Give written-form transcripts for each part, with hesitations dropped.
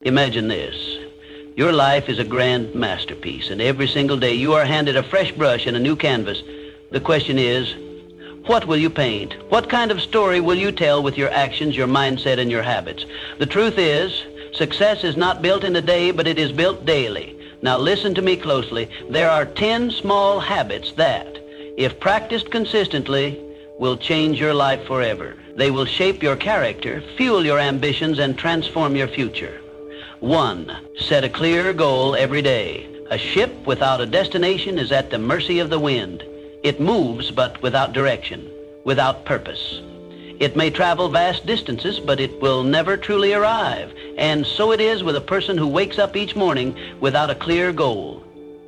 Imagine this. Your life is a grand masterpiece, and every single day you are handed a fresh brush and a new canvas. The question is, what will you paint? What kind of story will you tell with your actions, your mindset, and your habits? The truth is, success is not built in a day, but it is built daily. Now listen to me closely. There are 10 small habits that, if practiced consistently, will change your life forever. They will shape your character, fuel your ambitions, and transform your future. 1. Set a clear goal every day. A ship without a destination is at the mercy of the wind. It moves, but without direction, without purpose. It may travel vast distances, but it will never truly arrive. And so it is with a person who wakes up each morning without a clear goal.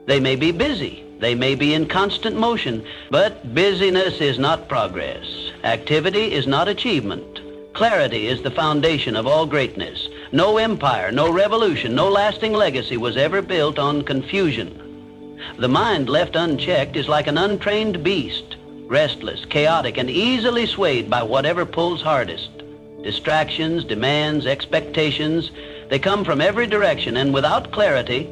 They may be busy. They may be in constant motion, but busyness is not progress. Activity is not achievement. Clarity is the foundation of all greatness. No empire, no revolution, no lasting legacy was ever built on confusion. The mind left unchecked is like an untrained beast, restless, chaotic, and easily swayed by whatever pulls hardest. Distractions, demands, expectations, they come from every direction, and without clarity,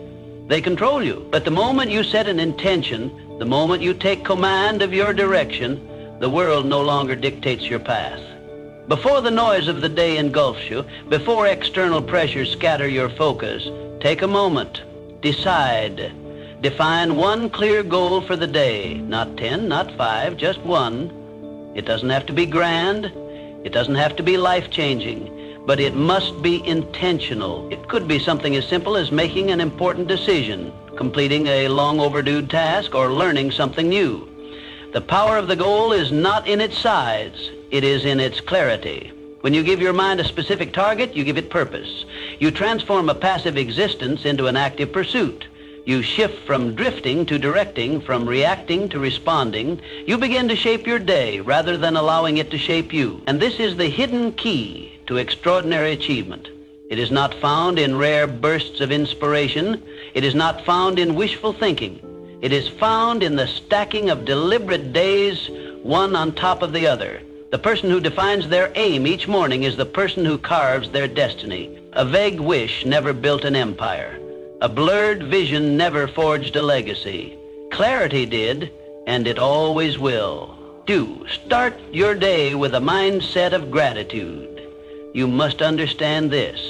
they control you. But the moment you set an intention, the moment you take command of your direction, the world no longer dictates your path. Before the noise of the day engulfs you, before external pressures scatter your focus, take a moment. Decide. Define one clear goal for the day. Not 10, not 5, just one. It doesn't have to be grand. It doesn't have to be life-changing, but it must be intentional. It could be something as simple as making an important decision, completing a long overdue task, or learning something new. The power of the goal is not in its size. It is in its clarity. When you give your mind a specific target, you give it purpose. You transform a passive existence into an active pursuit. You shift from drifting to directing, from reacting to responding. You begin to shape your day rather than allowing it to shape you. And this is the hidden key to extraordinary achievement. It is not found in rare bursts of inspiration. It is not found in wishful thinking. It is found in the stacking of deliberate days, one on top of the other. The person who defines their aim each morning is the person who carves their destiny. A vague wish never built an empire. A blurred vision never forged a legacy. Clarity did, and it always will. 2. Start your day with a mindset of gratitude. You must understand this.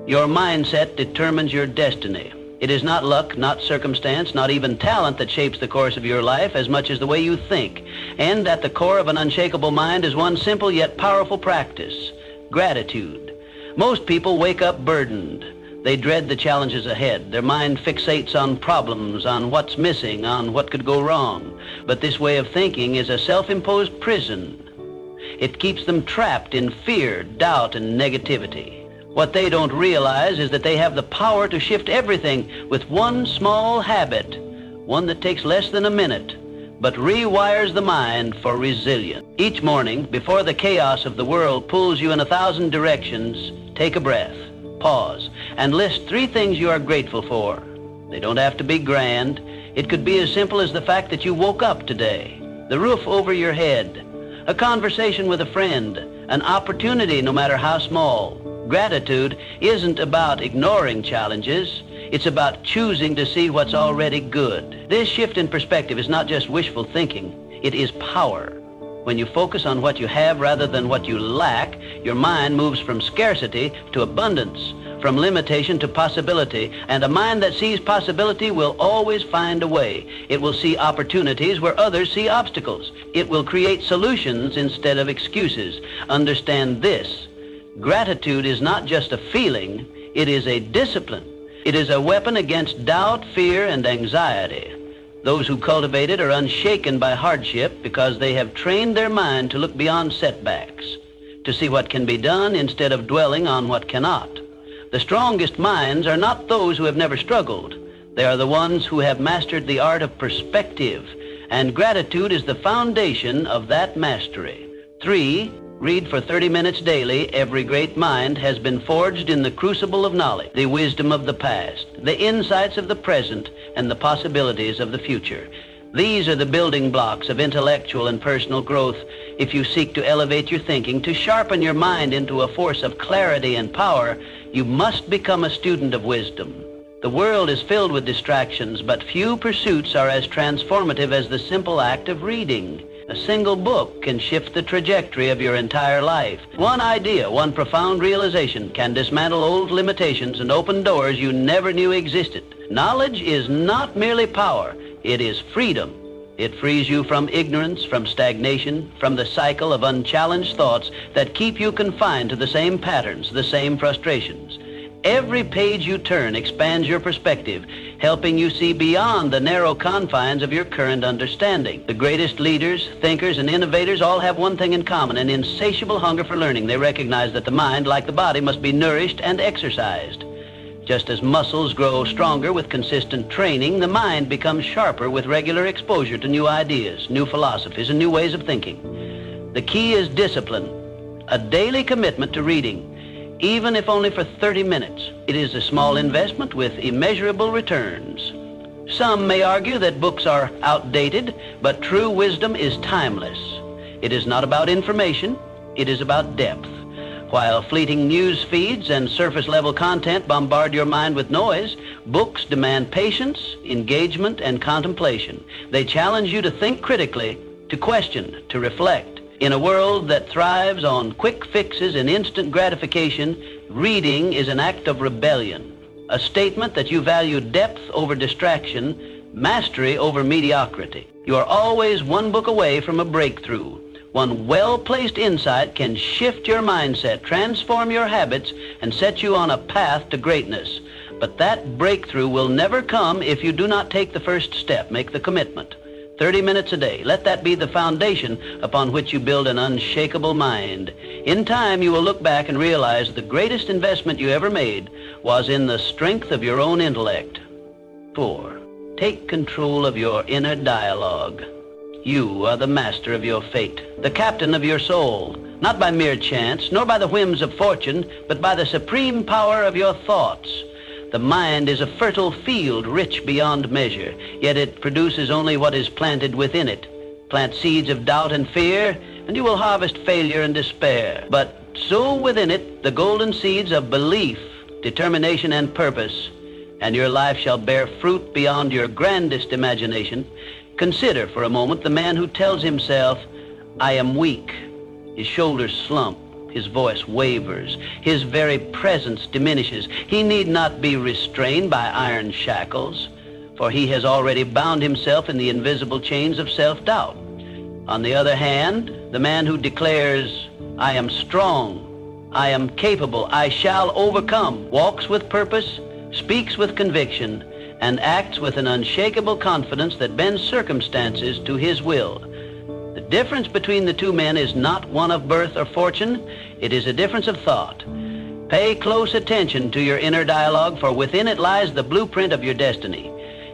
Your mindset determines your destiny. It is not luck, not circumstance, not even talent that shapes the course of your life as much as the way you think. And at the core of an unshakable mind is one simple yet powerful practice: gratitude. Most people wake up burdened. They dread the challenges ahead. Their mind fixates on problems, on what's missing, on what could go wrong. But this way of thinking is a self-imposed prison. It keeps them trapped in fear, doubt, and negativity. What they don't realize is that they have the power to shift everything with one small habit, one that takes less than a minute, but rewires the mind for resilience. Each morning, before the chaos of the world pulls you in 1,000 directions, take a breath, pause, and list 3 things you are grateful for. They don't have to be grand. It could be as simple as the fact that you woke up today, the roof over your head, a conversation with a friend, an opportunity no matter how small. Gratitude isn't about ignoring challenges. It's about choosing to see what's already good. This shift in perspective is not just wishful thinking. It is power. When you focus on what you have rather than what you lack, your mind moves from scarcity to abundance, from limitation to possibility. And a mind that sees possibility will always find a way. It will see opportunities where others see obstacles. It will create solutions instead of excuses. Understand this. Gratitude is not just a feeling, it is a discipline. It is a weapon against doubt, fear, and anxiety. Those who cultivate it are unshaken by hardship because they have trained their mind to look beyond setbacks, to see what can be done instead of dwelling on what cannot. The strongest minds are not those who have never struggled. They are the ones who have mastered the art of perspective, and gratitude is the foundation of that mastery. 3. Read for 30 minutes daily. Every great mind has been forged in the crucible of knowledge, the wisdom of the past, the insights of the present, and the possibilities of the future. These are the building blocks of intellectual and personal growth. If you seek to elevate your thinking, to sharpen your mind into a force of clarity and power, you must become a student of wisdom. The world is filled with distractions, but few pursuits are as transformative as the simple act of reading. A single book can shift the trajectory of your entire life. One idea, one profound realization can dismantle old limitations and open doors you never knew existed. Knowledge is not merely power, it is freedom. It frees you from ignorance, from stagnation, from the cycle of unchallenged thoughts that keep you confined to the same patterns, the same frustrations. Every page you turn expands your perspective, helping you see beyond the narrow confines of your current understanding. The greatest leaders, thinkers, and innovators all have one thing in common, an insatiable hunger for learning. They recognize that the mind, like the body, must be nourished and exercised. Just as muscles grow stronger with consistent training, the mind becomes sharper with regular exposure to new ideas, new philosophies, and new ways of thinking. The key is discipline, a daily commitment to reading, even if only for 30 minutes. It is a small investment with immeasurable returns. Some may argue that books are outdated, but true wisdom is timeless. It is not about information, it is about depth. While fleeting news feeds and surface-level content bombard your mind with noise, books demand patience, engagement, and contemplation. They challenge you to think critically, to question, to reflect. In a world that thrives on quick fixes and instant gratification, reading is an act of rebellion, a statement that you value depth over distraction, mastery over mediocrity. You are always one book away from a breakthrough. One well-placed insight can shift your mindset, transform your habits, and set you on a path to greatness. But that breakthrough will never come if you do not take the first step, make the commitment. 30 minutes a day. Let that be the foundation upon which you build an unshakable mind. In time, you will look back and realize the greatest investment you ever made was in the strength of your own intellect. 4. Take control of your inner dialogue. You are the master of your fate, the captain of your soul, not by mere chance, nor by the whims of fortune, but by the supreme power of your thoughts. The mind is a fertile field rich beyond measure, yet it produces only what is planted within it. Plant seeds of doubt and fear, and you will harvest failure and despair. But sow within it the golden seeds of belief, determination, and purpose, and your life shall bear fruit beyond your grandest imagination. Consider for a moment the man who tells himself, "I am weak." His shoulders slump. His voice wavers. His very presence diminishes. He need not be restrained by iron shackles, for he has already bound himself in the invisible chains of self-doubt. On the other hand, the man who declares, "I am strong, I am capable, I shall overcome," walks with purpose, speaks with conviction, and acts with an unshakable confidence that bends circumstances to his will. The difference between the two men is not one of birth or fortune, it is a difference of thought. Pay close attention to your inner dialogue, for within it lies the blueprint of your destiny.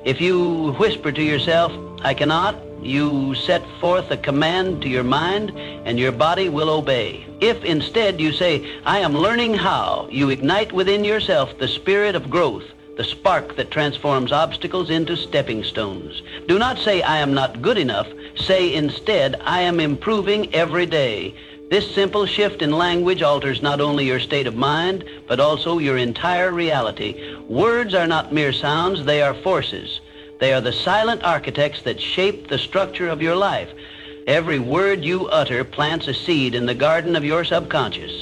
If you whisper to yourself, "I cannot," you set forth a command to your mind, and your body will obey. If instead you say, "I am learning how," you ignite within yourself the spirit of growth, the spark that transforms obstacles into stepping stones. Do not say, "I am not good enough." Say instead, "I am improving every day." This simple shift in language alters not only your state of mind, but also your entire reality. Words are not mere sounds, they are forces. They are the silent architects that shape the structure of your life. Every word you utter plants a seed in the garden of your subconscious.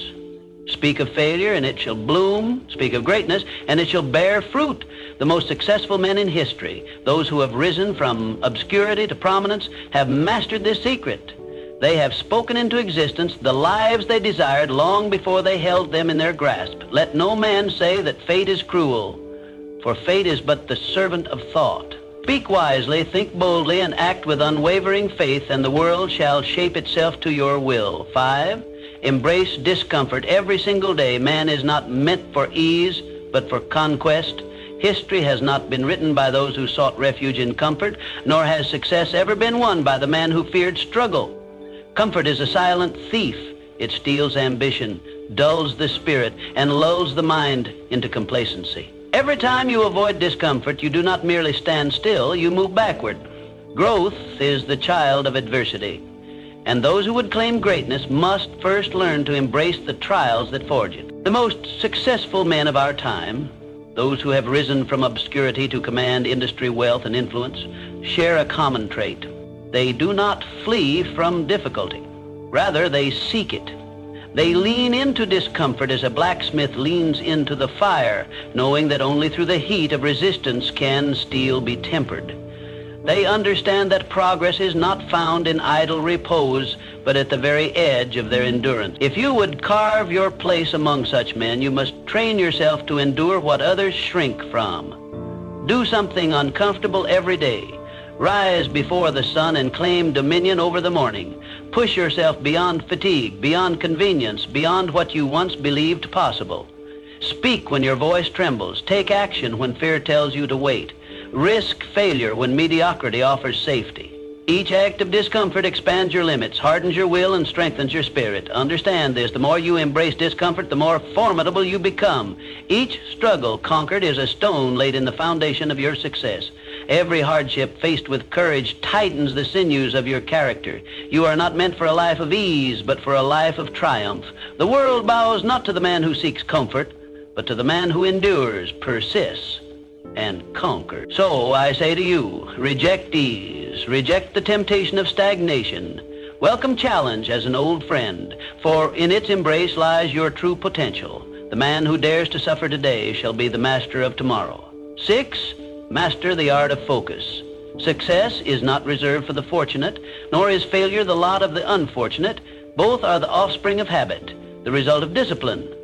Speak of failure and it shall bloom. Speak of greatness and it shall bear fruit. The most successful men in history, those who have risen from obscurity to prominence, have mastered this secret. They have spoken into existence the lives they desired long before they held them in their grasp. Let no man say that fate is cruel, for fate is but the servant of thought. Speak wisely, think boldly, and act with unwavering faith, and the world shall shape itself to your will. 5. Embrace discomfort every single day. Man is not meant for ease, but for conquest. History has not been written by those who sought refuge in comfort, nor has success ever been won by the man who feared struggle. Comfort is a silent thief. It steals ambition, dulls the spirit, and lulls the mind into complacency. Every time you avoid discomfort, you do not merely stand still, you move backward. Growth is the child of adversity, and those who would claim greatness must first learn to embrace the trials that forge it. The most successful men of our time, those who have risen from obscurity to command industry, wealth, and influence, share a common trait. They do not flee from difficulty. Rather, they seek it. They lean into discomfort as a blacksmith leans into the fire, knowing that only through the heat of resistance can steel be tempered. They understand that progress is not found in idle repose, but at the very edge of their endurance. If you would carve your place among such men, you must train yourself to endure what others shrink from. Do something uncomfortable every day. Rise before the sun and claim dominion over the morning. Push yourself beyond fatigue, beyond convenience, beyond what you once believed possible. Speak when your voice trembles. Take action when fear tells you to wait. Risk failure when mediocrity offers safety. Each act of discomfort expands your limits, hardens your will, and strengthens your spirit. Understand this. The more you embrace discomfort, the more formidable you become. Each struggle conquered is a stone laid in the foundation of your success. Every hardship faced with courage tightens the sinews of your character. You are not meant for a life of ease, but for a life of triumph. The world bows not to the man who seeks comfort, but to the man who endures, persists, and conquers. So I say to you, reject ease, reject the temptation of stagnation. Welcome challenge as an old friend, for in its embrace lies your true potential. The man who dares to suffer today shall be the master of tomorrow. 6, master the art of focus. Success is not reserved for the fortunate, nor is failure the lot of the unfortunate. Both are the offspring of habit, the result of discipline,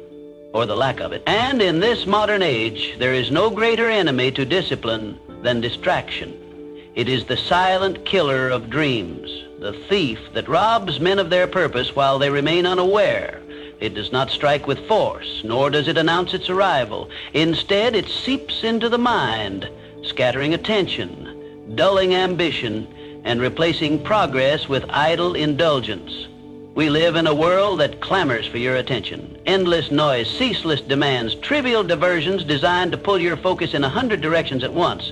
or the lack of it. And in this modern age, there is no greater enemy to discipline than distraction. It is the silent killer of dreams, the thief that robs men of their purpose while they remain unaware. It does not strike with force, nor does it announce its arrival. Instead, it seeps into the mind, scattering attention, dulling ambition, and replacing progress with idle indulgence. We live in a world that clamors for your attention. Endless noise, ceaseless demands, trivial diversions designed to pull your focus in 100 directions at once.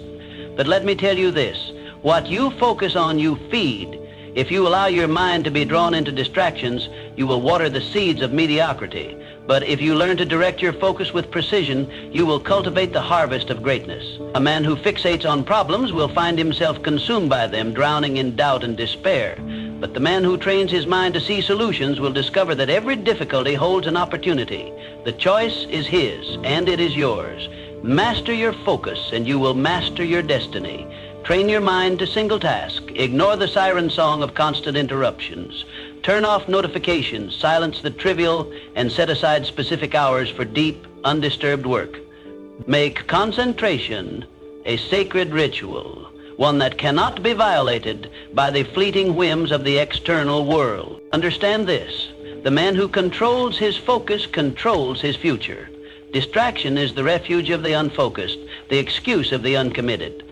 But let me tell you this, what you focus on, you feed. If you allow your mind to be drawn into distractions, you will water the seeds of mediocrity. But if you learn to direct your focus with precision, you will cultivate the harvest of greatness. A man who fixates on problems will find himself consumed by them, drowning in doubt and despair. But the man who trains his mind to see solutions will discover that every difficulty holds an opportunity. The choice is his, and it is yours. Master your focus, and you will master your destiny. Train your mind to single task. Ignore the siren song of constant interruptions. Turn off notifications, silence the trivial, and set aside specific hours for deep, undisturbed work. Make concentration a sacred ritual, one that cannot be violated by the fleeting whims of the external world. Understand this, the man who controls his focus controls his future. Distraction is the refuge of the unfocused, the excuse of the uncommitted.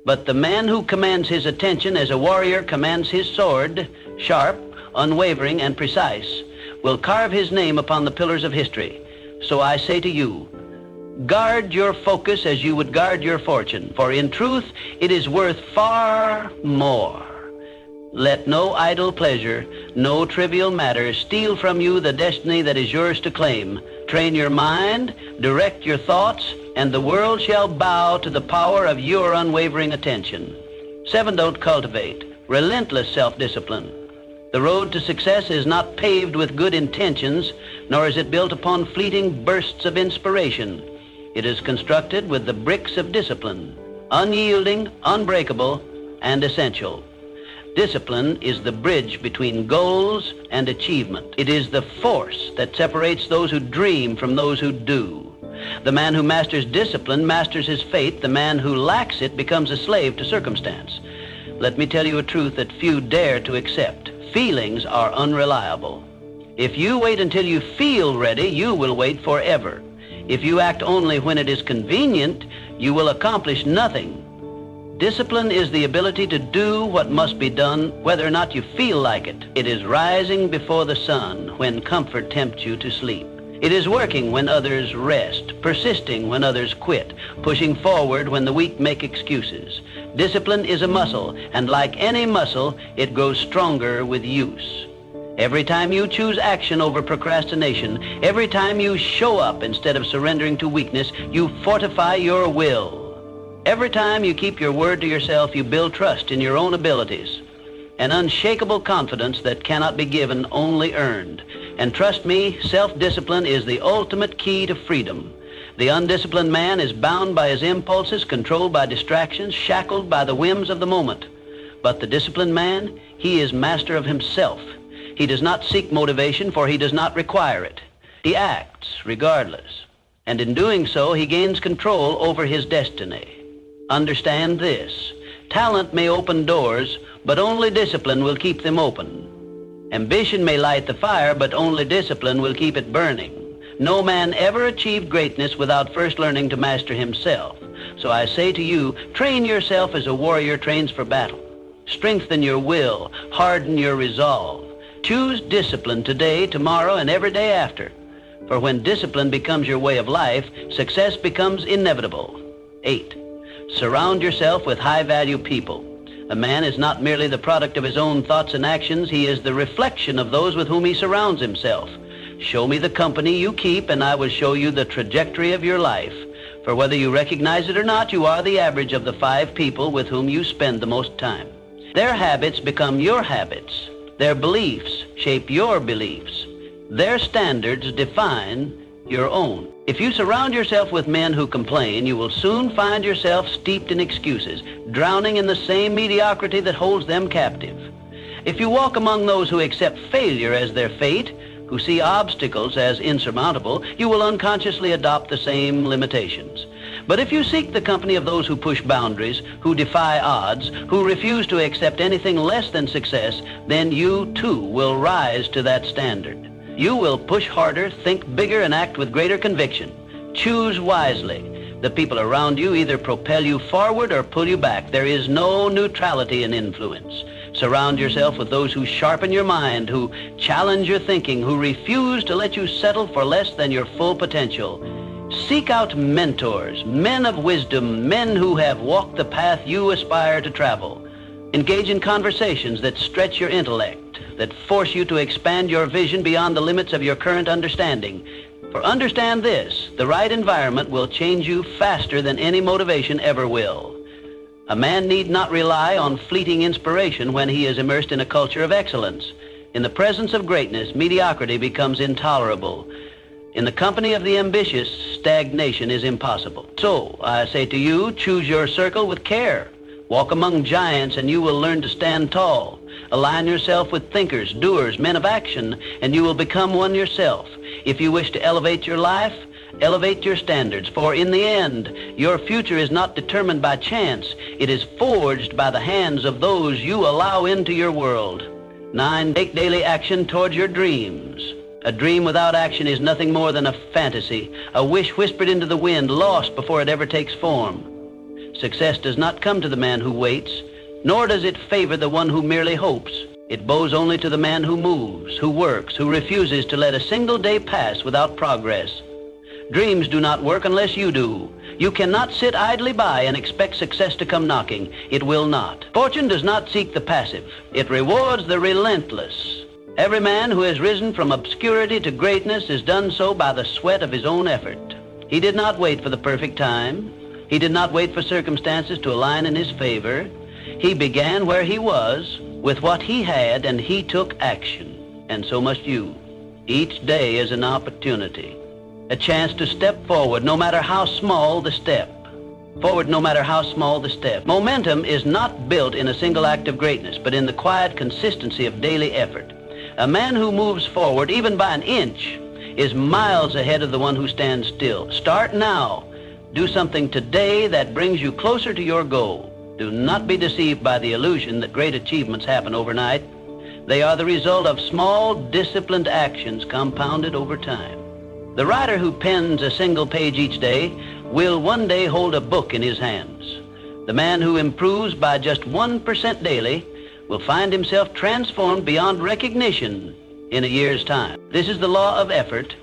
But the man who commands his attention as a warrior commands his sword, sharp, unwavering, and precise, will carve his name upon the pillars of history. So I say to you, guard your focus as you would guard your fortune, for in truth it is worth far more. Let no idle pleasure, no trivial matter steal from you the destiny that is yours to claim. Train your mind, direct your thoughts, and the world shall bow to the power of your unwavering attention. 7, don't cultivate relentless self-discipline. The road to success is not paved with good intentions, nor is it built upon fleeting bursts of inspiration. It is constructed with the bricks of discipline, unyielding, unbreakable, and essential. Discipline is the bridge between goals and achievement. It is the force that separates those who dream from those who do. The man who masters discipline masters his fate. The man who lacks it becomes a slave to circumstance. Let me tell you a truth that few dare to accept. Feelings are unreliable. If you wait until you feel ready, you will wait forever. If you act only when it is convenient, you will accomplish nothing. Discipline is the ability to do what must be done, whether or not you feel like it. It is rising before the sun when comfort tempts you to sleep. It is working when others rest, persisting when others quit, pushing forward when the weak make excuses. Discipline is a muscle, and like any muscle, it grows stronger with use. Every time you choose action over procrastination, every time you show up instead of surrendering to weakness, you fortify your will. Every time you keep your word to yourself, you build trust in your own abilities, an unshakable confidence that cannot be given, only earned. And trust me, self-discipline is the ultimate key to freedom. The undisciplined man is bound by his impulses, controlled by distractions, shackled by the whims of the moment. But the disciplined man, he is master of himself. He does not seek motivation, for he does not require it. He acts regardless. And in doing so, he gains control over his destiny. Understand this. Talent may open doors, but only discipline will keep them open. Ambition may light the fire, but only discipline will keep it burning. No man ever achieved greatness without first learning to master himself. So I say to you, train yourself as a warrior trains for battle. Strengthen your will, harden your resolve. Choose discipline today, tomorrow, and every day after. For when discipline becomes your way of life, success becomes inevitable. 8. Surround yourself with high-value people. A man is not merely the product of his own thoughts and actions, he is the reflection of those with whom he surrounds himself. Show me the company you keep, and I will show you the trajectory of your life. For whether you recognize it or not, you are the average of the 5 people with whom you spend the most time. Their habits become your habits. Their beliefs shape your beliefs. Their standards define your own. If you surround yourself with men who complain, you will soon find yourself steeped in excuses, drowning in the same mediocrity that holds them captive. If you walk among those who accept failure as their fate, who see obstacles as insurmountable, you will unconsciously adopt the same limitations. But if you seek the company of those who push boundaries, who defy odds, who refuse to accept anything less than success, then you too will rise to that standard. You will push harder, think bigger, and act with greater conviction. Choose wisely. The people around you either propel you forward or pull you back. There is no neutrality in influence. Surround yourself with those who sharpen your mind, who challenge your thinking, who refuse to let you settle for less than your full potential. Seek out mentors, men of wisdom, men who have walked the path you aspire to travel. Engage in conversations that stretch your intellect, that force you to expand your vision beyond the limits of your current understanding. For understand this, the right environment will change you faster than any motivation ever will. A man need not rely on fleeting inspiration when he is immersed in a culture of excellence. In the presence of greatness, mediocrity becomes intolerable. In the company of the ambitious, stagnation is impossible. So, I say to you, choose your circle with care. Walk among giants and you will learn to stand tall. Align yourself with thinkers, doers, men of action, and you will become one yourself. If you wish to elevate your life, elevate your standards, for in the end, your future is not determined by chance. It is forged by the hands of those you allow into your world. 9, take daily action towards your dreams. A dream without action is nothing more than a fantasy, a wish whispered into the wind, lost before it ever takes form. Success does not come to the man who waits, nor does it favor the one who merely hopes. It bows only to the man who moves, who works, who refuses to let a single day pass without progress. Dreams do not work unless you do. You cannot sit idly by and expect success to come knocking. It will not. Fortune does not seek the passive. It rewards the relentless. Every man who has risen from obscurity to greatness has done so by the sweat of his own effort. He did not wait for the perfect time. He did not wait for circumstances to align in his favor. He began where he was, with what he had, and he took action. And so must you. Each day is an opportunity, a chance to step forward, no matter how small the step. Forward, no matter how small the step. Momentum is not built in a single act of greatness, but in the quiet consistency of daily effort. A man who moves forward, even by an inch, is miles ahead of the one who stands still. Start now. Do something today that brings you closer to your goal. Do not be deceived by the illusion that great achievements happen overnight. They are the result of small, disciplined actions compounded over time. The writer who pens a single page each day will one day hold a book in his hands. The man who improves by just 1% daily will find himself transformed beyond recognition in a year's time. This is the law of effort.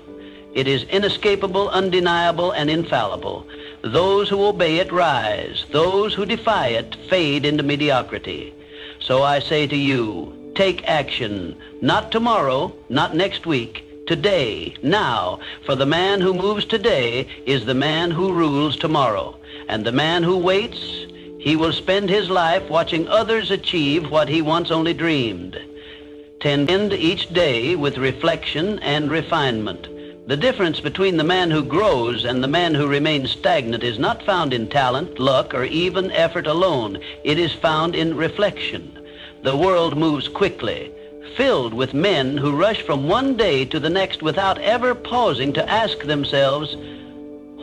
It is inescapable, undeniable, and infallible. Those who obey it rise. Those who defy it fade into mediocrity. So I say to you, take action. Not tomorrow, not next week. Today, now. For the man who moves today is the man who rules tomorrow. And the man who waits, he will spend his life watching others achieve what he once only dreamed. Tend each day with reflection and refinement. The difference between the man who grows and the man who remains stagnant is not found in talent, luck, or even effort alone. It is found in reflection. The world moves quickly, filled with men who rush from one day to the next without ever pausing to ask themselves,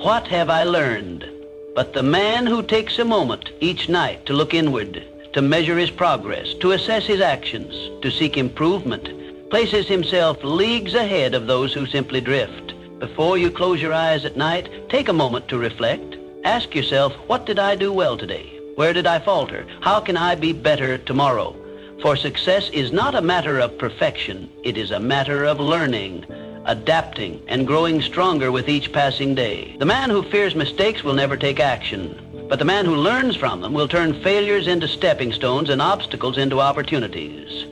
what have I learned? But the man who takes a moment each night to look inward, to measure his progress, to assess his actions, to seek improvement, places himself leagues ahead of those who simply drift. Before you close your eyes at night, take a moment to reflect. Ask yourself, what did I do well today? Where did I falter? How can I be better tomorrow? For success is not a matter of perfection. It is a matter of learning, adapting, and growing stronger with each passing day. The man who fears mistakes will never take action. But the man who learns from them will turn failures into stepping stones and obstacles into opportunities.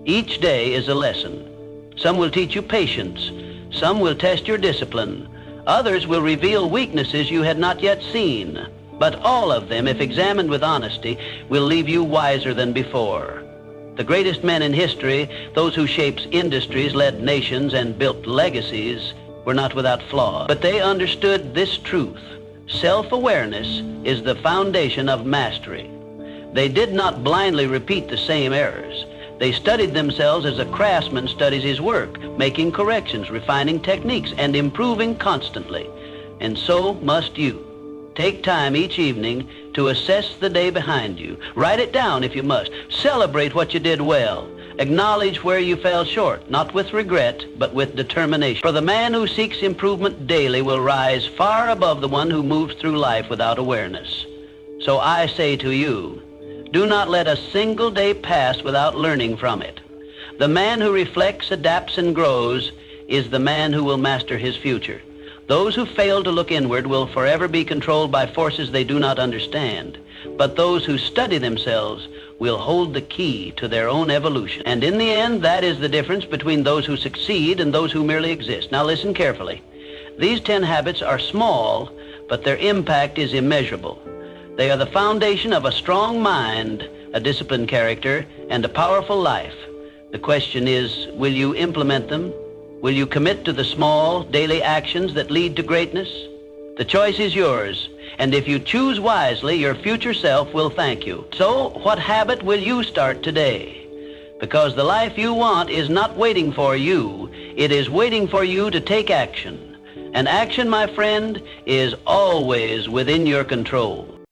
Each day is a lesson. Some will teach you patience. Some will test your discipline. Others will reveal weaknesses you had not yet seen. But all of them, if examined with honesty, will leave you wiser than before. The greatest men in history, those who shaped industries, led nations, and built legacies, were not without flaws. But they understood this truth. Self-awareness is the foundation of mastery. They did not blindly repeat the same errors. They studied themselves as a craftsman studies his work, making corrections, refining techniques, and improving constantly. And so must you. Take time each evening to assess the day behind you. Write it down if you must. Celebrate what you did well. Acknowledge where you fell short, not with regret, but with determination. For the man who seeks improvement daily will rise far above the one who moves through life without awareness. So I say to you, do not let a single day pass without learning from it. The man who reflects, adapts, and grows is the man who will master his future. Those who fail to look inward will forever be controlled by forces they do not understand. But those who study themselves will hold the key to their own evolution. And in the end, that is the difference between those who succeed and those who merely exist. Now listen carefully. These 10 habits are small, but their impact is immeasurable. They are the foundation of a strong mind, a disciplined character, and a powerful life. The question is, will you implement them? Will you commit to the small, daily actions that lead to greatness? The choice is yours, and if you choose wisely, your future self will thank you. So, what habit will you start today? Because the life you want is not waiting for you. It is waiting for you to take action. And action, my friend, is always within your control.